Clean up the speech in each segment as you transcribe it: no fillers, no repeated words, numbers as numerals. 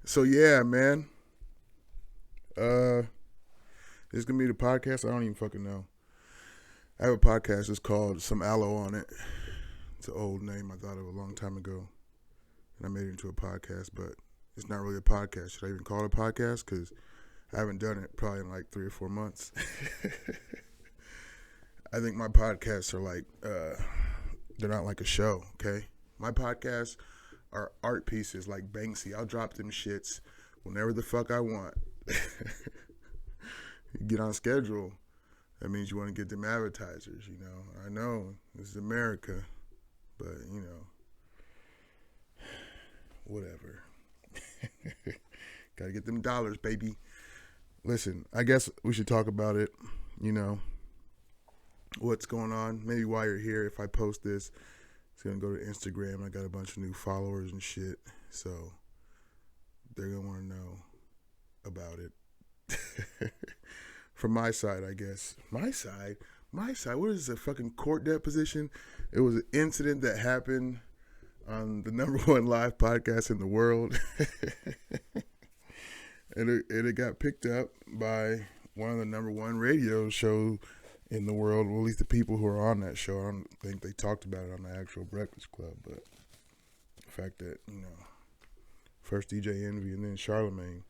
So yeah, man. This is gonna be the podcast. I don't even fucking know. I have a podcast. It's called Some Aloe on it. It's an old name. I thought of a long time ago, and I made it into a podcast. But it's not really a podcast. Should I even call it a podcast? Because I haven't done it probably in like 3 or 4 months. I think my podcasts are like they're not like a show. Okay, my podcasts are art pieces like Banksy. I'll drop them shits whenever the fuck I want. You get on schedule. That means you want to get them advertisers, you know. I know this is America, but you know, whatever. Gotta get them dollars, baby. Listen, I guess we should talk about it. You know, what's going on? Maybe while you're here, if I post this, it's gonna go to Instagram. I got a bunch of new followers and shit, so they're gonna want to know about it. From my side, I guess. My side? What is a fucking court deposition? It was an incident that happened on the number one live podcast in the world. and it got picked up by one of the number one radio shows in the world. Well, at least the people who are on that show. I don't think they talked about it on the actual Breakfast Club, but the fact that, you know, first DJ Envy and then Charlemagne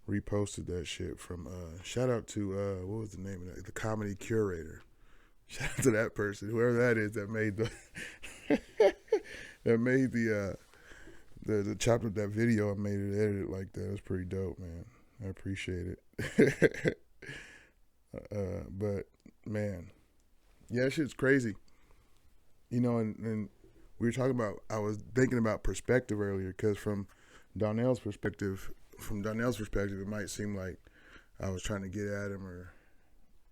reposted that shit from shout out to what was the name of that, the comedy curator. Shout out to that person, whoever that is, that made the that made the chopped up that video and made it edited like that. It was pretty dope, man. I appreciate it. But man, yeah, shit's crazy, you know. And we were talking about, I was thinking about perspective earlier, because from Donnell's perspective, it might seem like I was trying to get at him,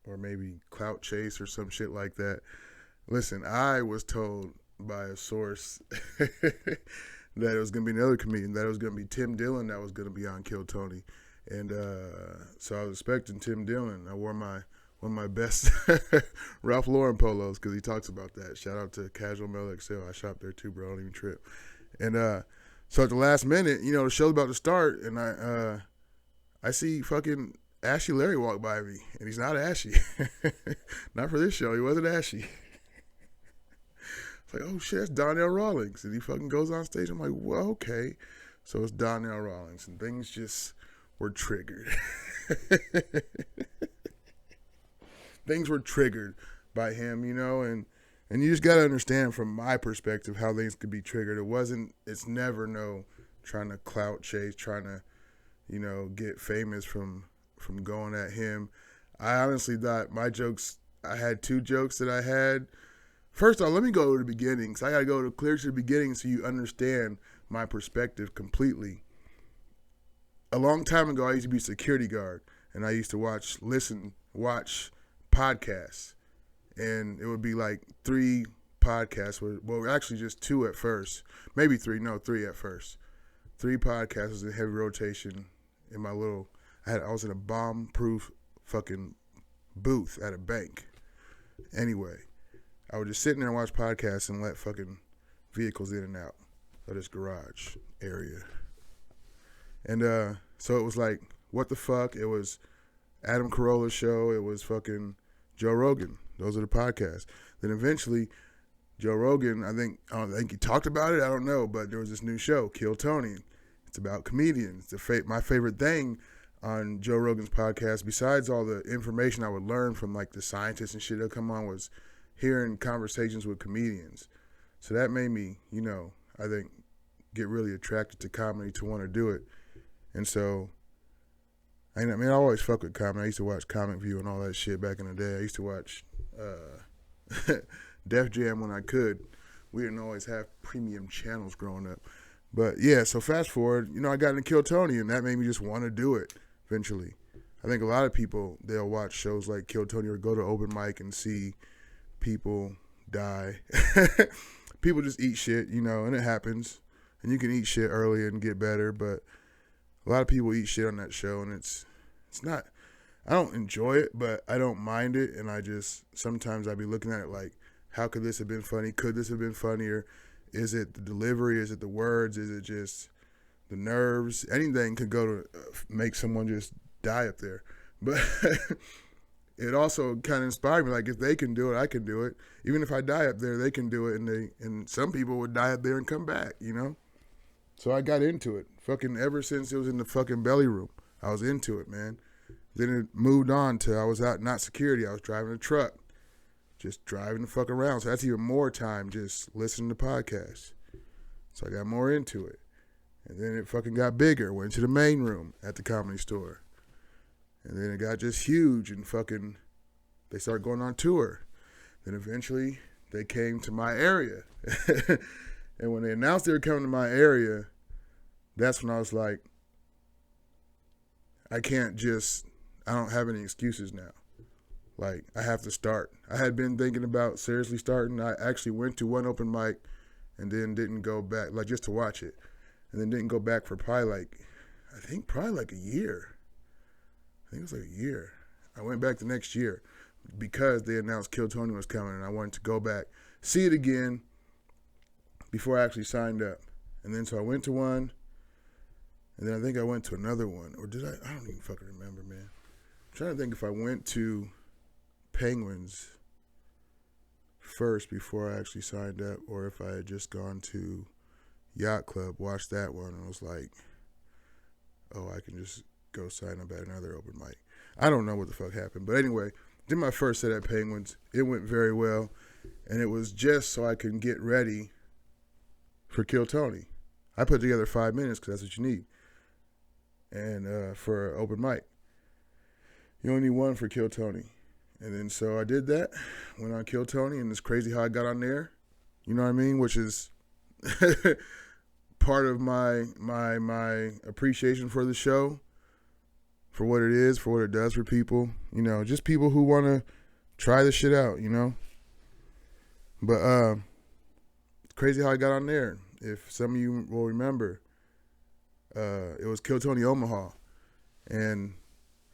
or maybe clout chase or some shit like that. Listen, I was told by a source that it was going to be another comedian, that it was going to be Tim Dillon that was going to be on Kill Tony. And so I was expecting Tim Dillon. I wore one of my best Ralph Lauren polos because he talks about that. Shout out to Casual Mel XL. I shop there too, bro. I don't even trip. And so at the last minute, you know, the show's about to start, and I see fucking Ashy Larry walk by me, and he's not ashy. Not for this show. He wasn't ashy. It's like, oh shit, that's Donnell Rawlings. And he fucking goes on stage. I'm like, well, okay. So it's Donnell Rawlings, and things just were triggered. Things were triggered by him, you know, and you just got to understand from my perspective how things could be triggered. It's never no trying to clout chase, trying to, you know, get famous from going at him. I honestly thought I had two jokes that I had. First off, let me go to the beginning, because I got to go clear to the beginning so you understand my perspective completely. A long time ago, I used to be a security guard, and I used to watch podcasts. And it would be like 3 podcasts. Well, actually just 2 at first. Maybe 3. No, 3 at first. 3 podcasts was in heavy rotation in my little... I was in a bomb-proof fucking booth at a bank. Anyway, I would just sit in there and watch podcasts and let fucking vehicles in and out of this garage area. And so it was like, what the fuck? It was Adam Carolla's show. It was fucking Joe Rogan. Those are the podcasts. Then eventually, Joe Rogan, I think he talked about it. I don't know, but there was this new show, Kill Tony. It's about comedians. My favorite thing on Joe Rogan's podcast, besides all the information I would learn from like the scientists and shit that come on, was hearing conversations with comedians. So that made me, you know, I think, get really attracted to comedy, to want to do it. And so, I mean, I always fuck with comedy. I used to watch Comic View and all that shit back in the day. I used to watch Def Jam when I could. We didn't always have premium channels growing up. But yeah, so fast forward, you know, I got into Kill Tony, and that made me just want to do it eventually. I think a lot of people, they'll watch shows like Kill Tony or go to open mic and see people die. People just eat shit, you know, and it happens. And you can eat shit early and get better, but a lot of people eat shit on that show, and it's not, I don't enjoy it, but I don't mind it, and I just, sometimes I be looking at it like, how could this have been funny? Could this have been funnier? Is it the delivery? Is it the words? Is it just the nerves, anything could go to make someone just die up there. But it also kind of inspired me. Like, if they can do it, I can do it. Even if I die up there, they can do it. And some people would die up there and come back, you know? So I got into it. Fucking ever since it was in the fucking belly room, I was into it, man. Then it moved on to I was out, not security. I was driving a truck, just driving the fuck around. So that's even more time just listening to podcasts. So I got more into it. And then it fucking got bigger. Went to the main room at the Comedy Store. And then it got just huge and fucking, they started going on tour. Then eventually they came to my area. And when they announced they were coming to my area, that's when I was like, I don't have any excuses now. Like, I have to start. I had been thinking about seriously starting. I actually went to one open mic and then didn't go back, like, just to watch it. And then didn't go back for probably like a year. I think it was like a year. I went back the next year because they announced Kill Tony was coming, and I wanted to go back, see it again before I actually signed up. And then so I went to one, and then I think I went to another one. Or did I? I don't even fucking remember, man. I'm trying to think if I went to Penguins first before I actually signed up, or if I had just gone to Yacht Club, watched that one, and was like, oh, I can just go sign up at another open mic. I don't know what the fuck happened. But anyway, did my first set at Penguins. It went very well. And it was just so I can get ready for Kill Tony. I put together 5 minutes because that's what you need. And for open mic. You only need one for Kill Tony. And then so I did that. Went on Kill Tony, and it's crazy how I got on there. You know what I mean? Which is part of my appreciation for the show. For what it is, for what it does for people. You know, just people who want to try this shit out, you know. But it's crazy how I got on there. If some of you will remember, it was Kill Tony Omaha. And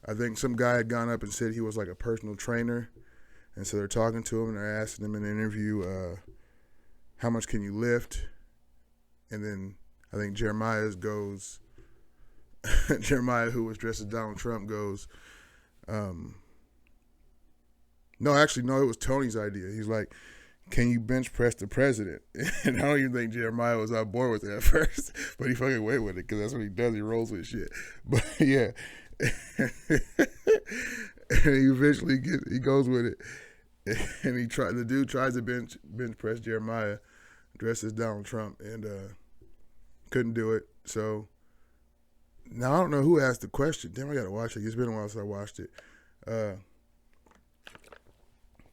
I think some guy had gone up and said he was like a personal trainer. And so they're talking to him and they're asking him in an interview, how much can you lift? And then I think Jeremiah, who was dressed as Donald Trump, goes, no, it was Tony's idea. He's like, can you bench press the president? And I don't even think Jeremiah was on board with it at first, but he fucking went with it because that's what he does. He rolls with shit. But yeah, and he eventually goes with it, and the dude tries to bench press Jeremiah, dressed as Donald Trump, and couldn't do it. So now I don't know who asked the question. Damn, I gotta watch it. It's been a while since I watched it.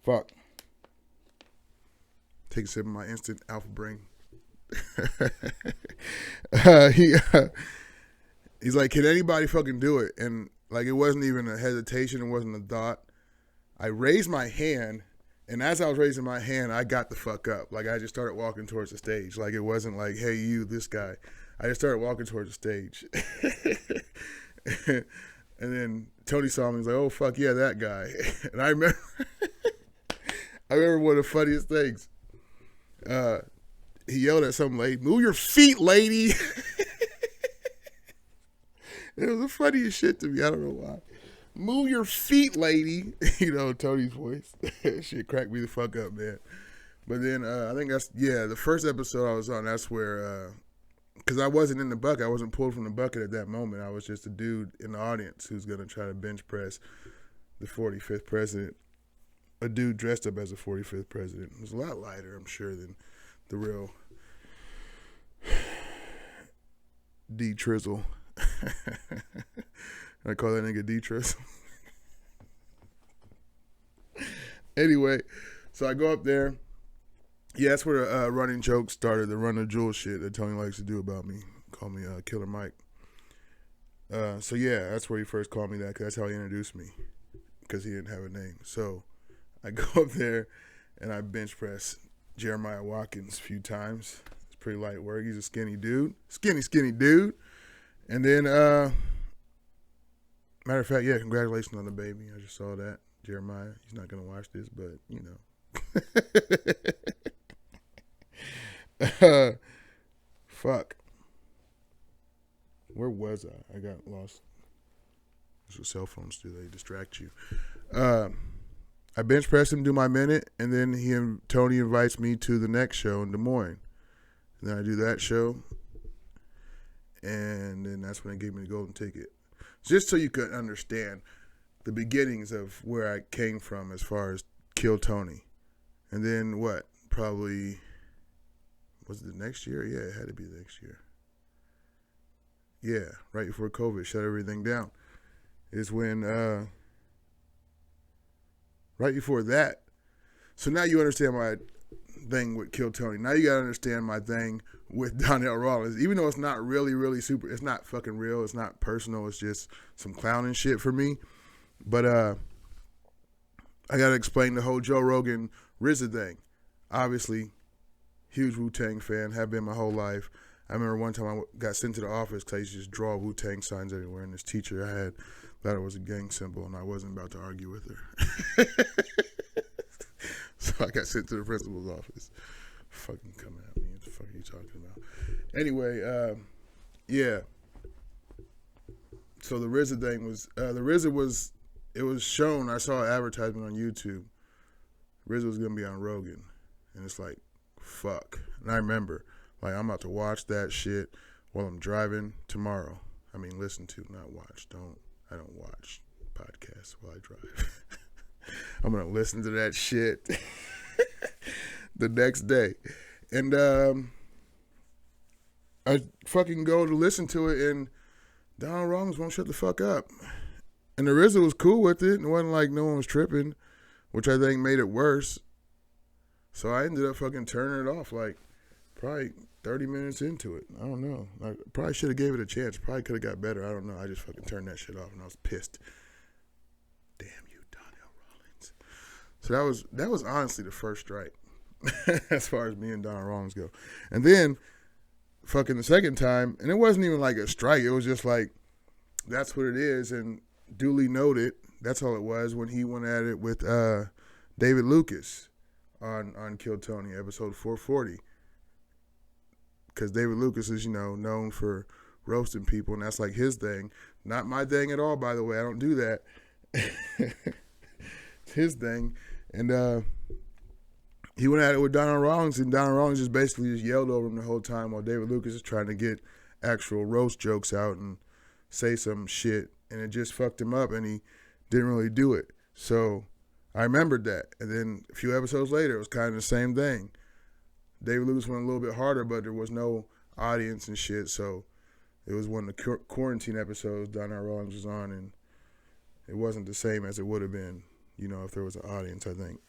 Fuck. Take a sip of my instant alpha brain. He's like, can anybody fucking do it? And like, it wasn't even a hesitation. It wasn't a thought. I raised my hand, and as I was raising my hand, I got the fuck up. Like, I just started walking towards the stage. Like, it wasn't like, hey, you, this guy. I just started walking towards the stage. And then Tony saw me. He's like, oh, fuck yeah, that guy. And I remember one of the funniest things. He yelled at some lady, move your feet, lady. It was the funniest shit to me. I don't know why. Move your feet, lady. You know, Tony's voice. Shit cracked me the fuck up, man. But then I think the first episode I was on, that's where, because I wasn't in the bucket. I wasn't pulled from the bucket at that moment. I was just a dude in the audience who's going to try to bench press the 45th president. A dude dressed up as a 45th president. It was a lot lighter, I'm sure, than the real D Trizzle. I call that nigga D Trizzle. Anyway, so I go up there. Yeah, that's where the running joke started, the run the jewel shit that Tony likes to do about me. Call me Killer Mike. So yeah, that's where he first called me that, because that's how he introduced me, because he didn't have a name. So I go up there and I bench press Jeremiah Watkins a few times. It's pretty light work. He's a skinny dude. Skinny dude. And then, matter of fact, yeah, congratulations on the baby. I just saw that. Jeremiah, he's not going to watch this, but, you know. Fuck. was I? I got lost. That's what cell phones do. They distract you. I bench press him, do my minute, and then Tony invites me to the next show in Des Moines. And then I do that show, and then that's when they gave me the golden ticket. Just so you could understand the beginnings of where I came from as far as Kill Tony. And then what? Probably, was it the next year? Yeah, it had to be the next year. Yeah, right before COVID shut everything down. Is when, right before that. So now you understand my thing with Kill Tony. Now you gotta understand my thing with Donnell Rawlings. Even though it's not really super, it's not fucking real, it's not personal, it's just some clowning shit for me. But I gotta explain the whole Joe Rogan RZA thing. Obviously, huge Wu-Tang fan, have been my whole life. I remember one time I got sent to the office because I used to just draw Wu-Tang signs everywhere, and this teacher I had thought it was a gang symbol, and I wasn't about to argue with her. So I got sent to the principal's office. Fucking coming at me. What the fuck are you talking about? Anyway, yeah. So the RZA thing was, it was shown, I saw an advertisement on YouTube. RZA was going to be on Rogan. And it's like, fuck. And I remember, like, I'm about to watch that shit while I'm driving tomorrow. I mean, listen to, not watch. I don't watch podcasts while I drive. I'm going to listen to that shit the next day. And I fucking go to listen to it, and Donald Rawlings won't shut the fuck up. And the RZA was cool with it. It wasn't like no one was tripping, which I think made it worse. So I ended up fucking turning it off like probably 30 minutes into it. I don't know. I probably should have gave it a chance. Probably could have got better. I don't know. I just fucking turned that shit off, and I was pissed. Damn you, Donnell Rawlings. So that was honestly the first strike as far as me and Donnell Rawlings go. And then fucking the second time, and it wasn't even like a strike. It was just like, that's what it is, and duly noted. That's all it was when he went at it with David Lucas on Kill Tony, episode 440. Because David Lucas is, known for roasting people, and that's like his thing. Not my thing at all, by the way. I don't do that. It's his thing. And he went at it with Donald Rawlings, and Donald Rawlings just basically just yelled over him the whole time while David Lucas is trying to get actual roast jokes out and say some shit, and it just fucked him up, and he didn't really do it. So I remembered that. And then a few episodes later, it was kind of the same thing. David Lucas went a little bit harder, but there was no audience and shit, so it was one of the quarantine episodes Donald Rawlings was on, and it wasn't the same as it would have been, if there was an audience, I think.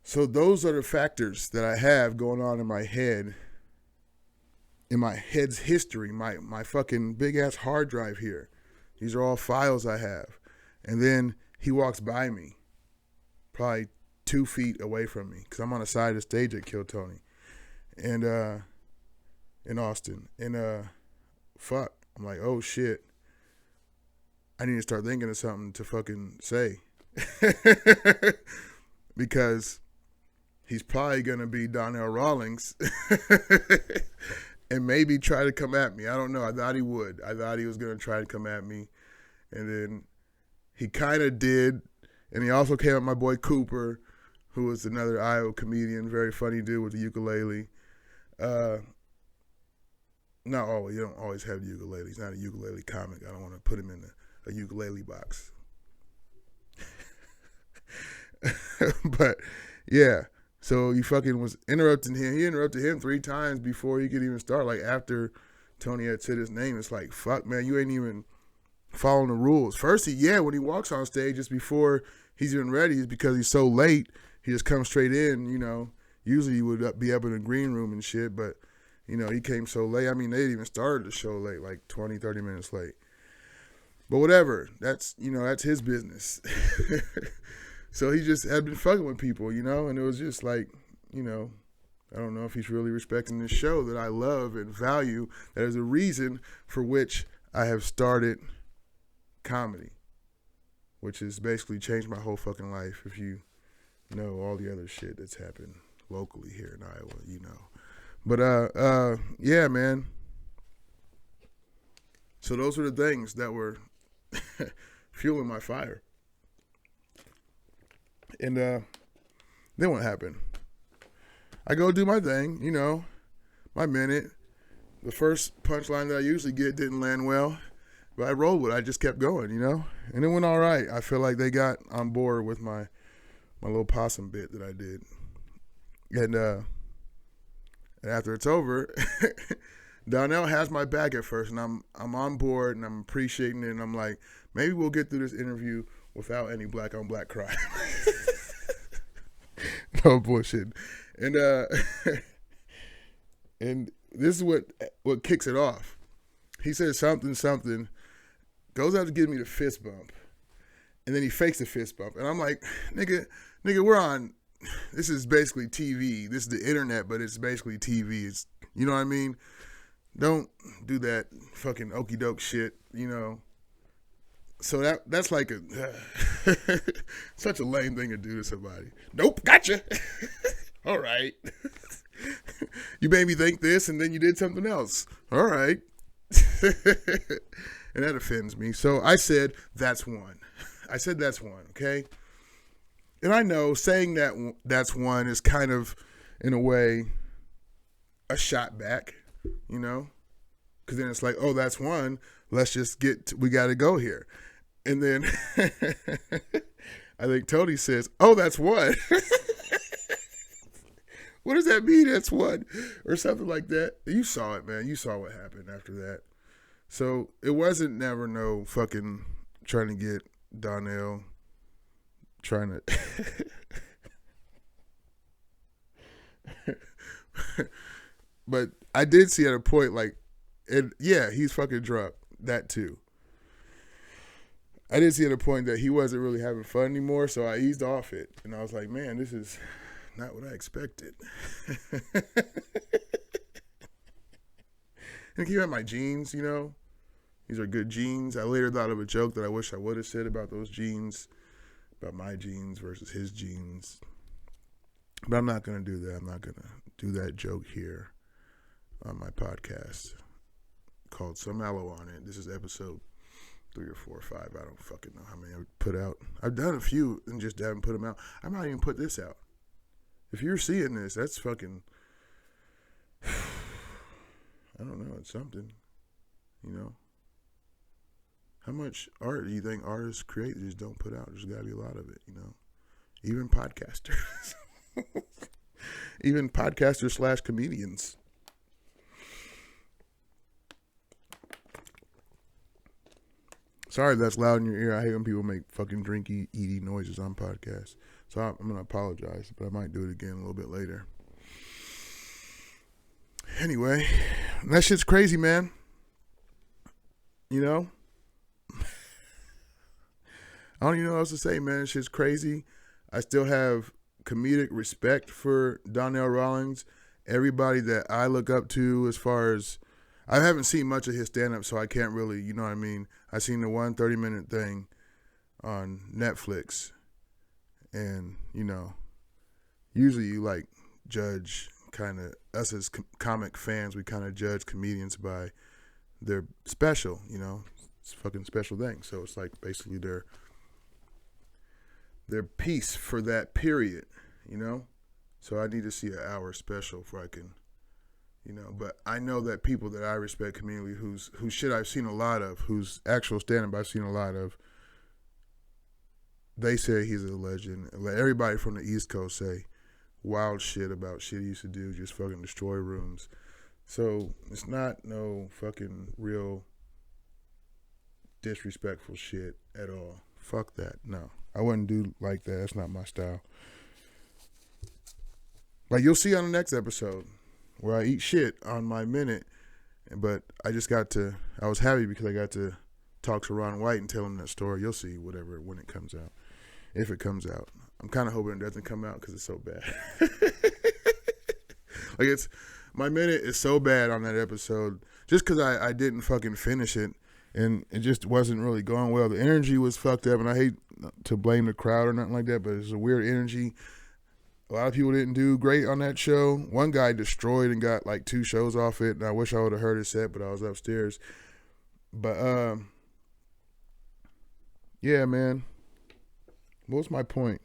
So those are the factors that I have going on in my head, in my head's history, my fucking big-ass hard drive here. These are all files I have. And then he walks by me, probably 2 feet away from me, because I'm on the side of the stage at Kill Tony, and in Austin. And fuck, I'm like, oh shit, I need to start thinking of something to fucking say. Because he's probably going to be Donnell Rawlings and maybe try to come at me. I don't know. I thought he would. I thought he was going to try to come at me. And then he kind of did. And he also came at my boy Cooper, who was another Iowa comedian, very funny dude with the ukulele. Not always. You don't always have the ukulele. He's not a ukulele comic. I don't want to put him in a ukulele box. But, yeah. So he fucking was interrupting him. He interrupted him 3 times before he could even start. Like, after Tony had said his name, it's like, fuck, man, you ain't even following the rules. First, when he walks on stage, just before he's even ready, is because he's so late, he just comes straight in, Usually he would be up in the green room and shit, but, he came so late. I mean, they even started the show late, like 20, 30 minutes late. But whatever. That's, that's his business. So he just had been fucking with people, and it was just like, I don't know if he's really respecting this show that I love and value. That is a reason for which I have started comedy, which has basically changed my whole fucking life. If you know all the other shit that's happened locally here in Iowa, But, yeah, man. So those were the things that were fueling my fire. And then what happened? I go do my thing, my minute. The first punchline that I usually get didn't land well, but I rolled with it. I just kept going, and it went all right. I feel like they got on board with my little possum bit that I did. And after it's over, Donnell has my back at first, and I'm on board, and I'm appreciating it, and I'm like, maybe we'll get through this interview without any black on black crime. No bullshit. And and this is what kicks it off. He says something, goes out to give me the fist bump, and then he fakes the fist bump, and I'm like, nigga, we're on. This is basically TV. This is the internet, but it's basically TV. It's, you know what I mean? Don't do that fucking okey doke shit, So that's like such a lame thing to do to somebody. Nope, gotcha. All right. You made me think this, and then you did something else. All right. And that offends me. So I said, that's one. Okay? And I know saying that's one is kind of, in a way, a shot back, Because then it's like, oh, that's one. Let's just we got to go here. And then I think Tony says, oh, that's one. What does that mean? That's one, or something like that. You saw it, man. You saw what happened after that. So it wasn't never no fucking trying to get Donnell, trying to. But I did see at a point, like, and yeah, he's fucking drunk. That too. I did see at a point that he wasn't really having fun anymore, so I eased off it, and I was like, man, this is not what I expected. And he had my jeans, These are good jeans. I later thought of a joke that I wish I would have said about those jeans, about my jeans versus his jeans. But I'm not going to do that. I'm not going to do that joke here on my podcast called Some Aloe on It. This is episode 3 or 4 or 5. I don't fucking know how many I put out. I've done a few and just haven't put them out. I might even put this out. If you're seeing this, that's fucking, I don't know, it's something, How much art do you think artists create that just don't put out? There's got to be a lot of it, Even podcasters. Even podcasters / comedians. Sorry if that's loud in your ear. I hate when people make fucking drinky, eaty noises on podcasts. So I'm going to apologize, but I might do it again a little bit later. Anyway, that shit's crazy, man. I don't even know what else to say, man. That shit's crazy. I still have comedic respect for Donnell Rawlings. Everybody that I look up to as far as, I haven't seen much of his stand-up, so I can't really, you know what I mean? I seen the 30-minute thing on Netflix. And, usually you judge kind of, us as comic fans, we kind of judge comedians by their special, it's a fucking special thing. So it's like basically their piece for that period, So I need to see an hour special before I can, but I know that people that I respect communally whose shit I've seen a lot of, whose actual stand-up I've seen a lot of, they say he's a legend. Everybody from the East Coast say wild shit about shit he used to do, just fucking destroy rooms. So it's not no fucking real disrespectful shit at all. Fuck that. No, I wouldn't do like that. That's not my style. Like you'll see on the next episode where I eat shit on my minute, but I was happy because I got to talk to Ron White and tell him that story. You'll see when it comes out. If it comes out. I'm kind of hoping it doesn't come out because it's so bad. My minute is so bad on that episode just because I didn't fucking finish it and it just wasn't really going well. The energy was fucked up, and I hate to blame the crowd or nothing like that, but it's a weird energy. A lot of people didn't do great on that show. One guy destroyed and got 2 shows off it, and I wish I would have heard his set, but I was upstairs. But yeah, man. What was my point?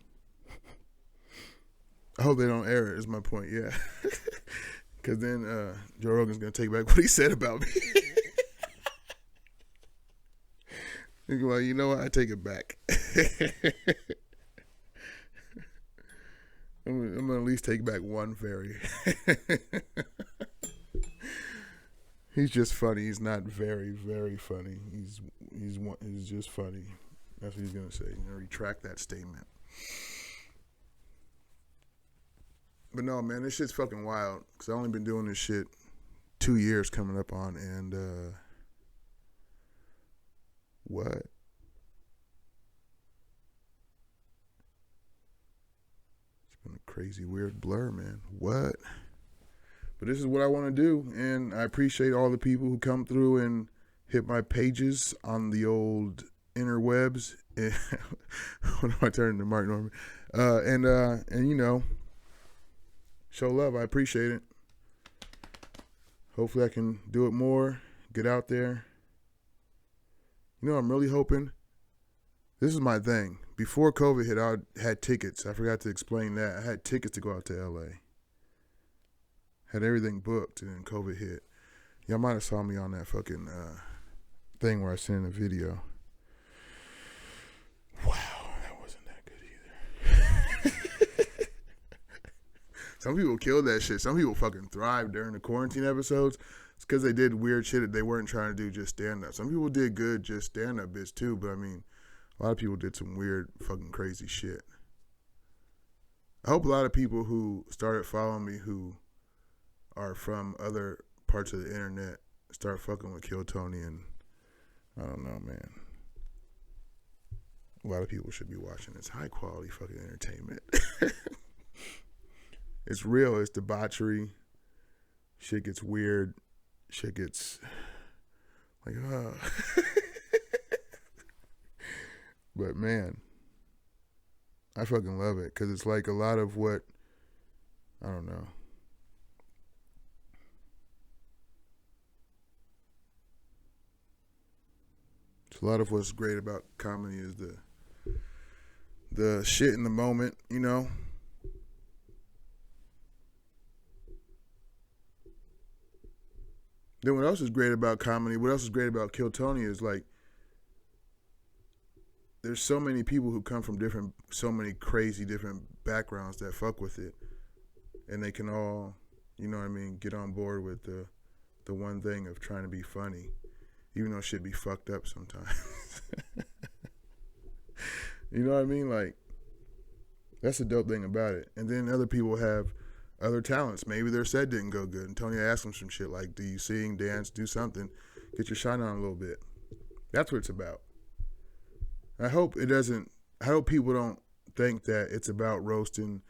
I hope they don't air it. Is my point. Yeah, because then Joe Rogan's gonna take back what he said about me. He's like, you know what? I take it back. I'm gonna at least take back one fairy. He's just funny. He's not very, very funny. He's just funny. That's what he's gonna say. He's gonna retract that statement. But no, man, this shit's fucking wild. Cause I only been doing this shit 2 years coming up on, and what? It's been a crazy, weird blur, man. What? But this is what I want to do, and I appreciate all the people who come through and hit my pages on the old interwebs. When I turn into Mark Norman, and you know, show love. I appreciate it. Hopefully, I can do it more. Get out there. You know, I'm really hoping. This is my thing. Before COVID hit, I had tickets. I forgot to explain that. I had tickets to go out to LA. Had everything booked, and then COVID hit. Y'all might have saw me on that fucking thing where I sent in a video. Wow, that wasn't that good either. Some people killed that shit. Some people fucking thrived during the quarantine episodes. It's because they did weird shit that they weren't trying to do just stand-up. Some people did good just stand-up bits too, but I mean, a lot of people did some weird fucking crazy shit. I hope a lot of people who started following me who are from other parts of the internet start fucking with Kill Tony, and I don't know, man. A lot of people should be watching this high quality fucking entertainment. It's real. It's debauchery. Shit gets weird. Shit gets like, But man, I fucking love it because it's like a lot of what, I don't know. A lot of what's great about comedy is the shit in the moment, you know. Then what else is great about comedy? What else is great about Kill Tony is like there's so many people who come from so many crazy different backgrounds that fuck with it, and they can all, you know what I mean, get on board with the one thing of trying to be funny. Even though shit be fucked up sometimes. You know what I mean? Like, that's the dope thing about it. And then other people have other talents. Maybe their set didn't go good. And Tony asked them some shit like, do you sing, dance, do something? Get your shine on a little bit. That's what it's about. I hope people don't think that it's about roasting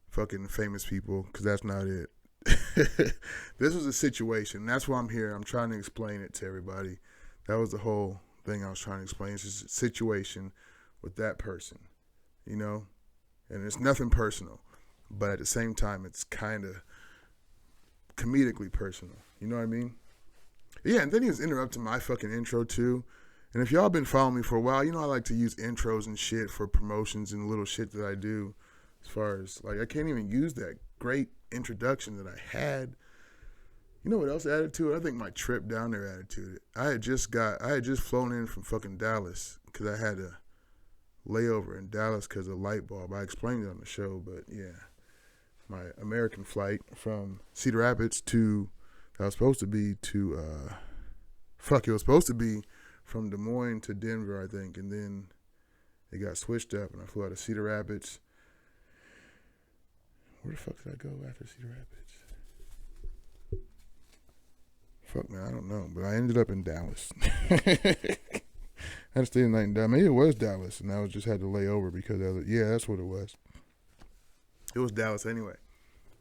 fucking famous people, because that's not it. This was a situation. That's why I'm here. I'm trying to explain it to everybody. That was the whole thing I was trying to explain. It's just a situation with that person, you know? And it's nothing personal. But at the same time, it's kind of comedically personal. You know what I mean? Yeah, and then he was interrupting my fucking intro too. And if y'all been following me for a while, you know I like to use intros and shit for promotions and little shit that I do. As far as, like, I can't even use that great introduction that I had. You know what else added to it? I think my trip down there added to it. I had just flown in from fucking Dallas because I had a layover in Dallas because of light bulb. I explained it on the show, but yeah. My American flight from Cedar Rapids it was supposed to be from Des Moines to Denver, I think, and then it got switched up and I flew out of Cedar Rapids. Where the fuck did I go after Cedar Rapids? Fuck, man, I don't know. But I ended up in Dallas. I had to stay the night in Dallas. Maybe it was Dallas, and I just had to lay over because yeah, that's what it was. It was Dallas anyway,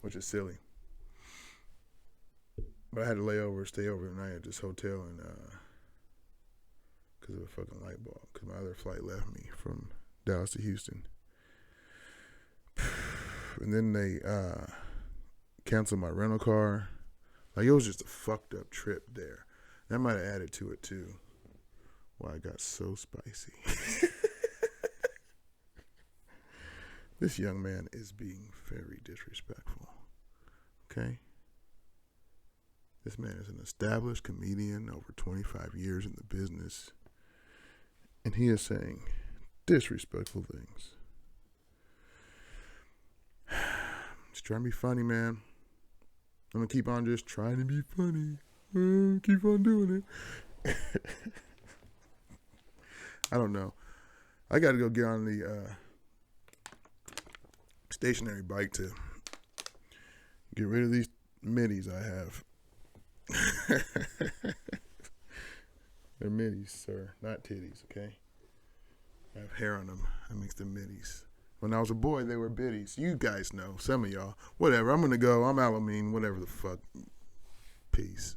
which is silly. But I had to stay over the night at this hotel because of a fucking light bulb. Because my other flight left me from Dallas to Houston. And then they canceled my rental car. Like, it was just a fucked up trip there. That might have added to it too. why I got so spicy. This young man is being very disrespectful. Okay? This man is an established comedian, over 25 years in the business, and he is saying disrespectful things. Just trying to be funny, man. I'm going to keep on just trying to be funny. Keep on doing it. I don't know. I got to go get on the stationary bike to get rid of these middies I have. They're middies, sir, not titties, okay? I have hair on them. That makes them middies. When I was a boy, they were biddies. You guys know, some of y'all. Whatever, I'm going to go. I'm Aloe, whatever the fuck. Peace.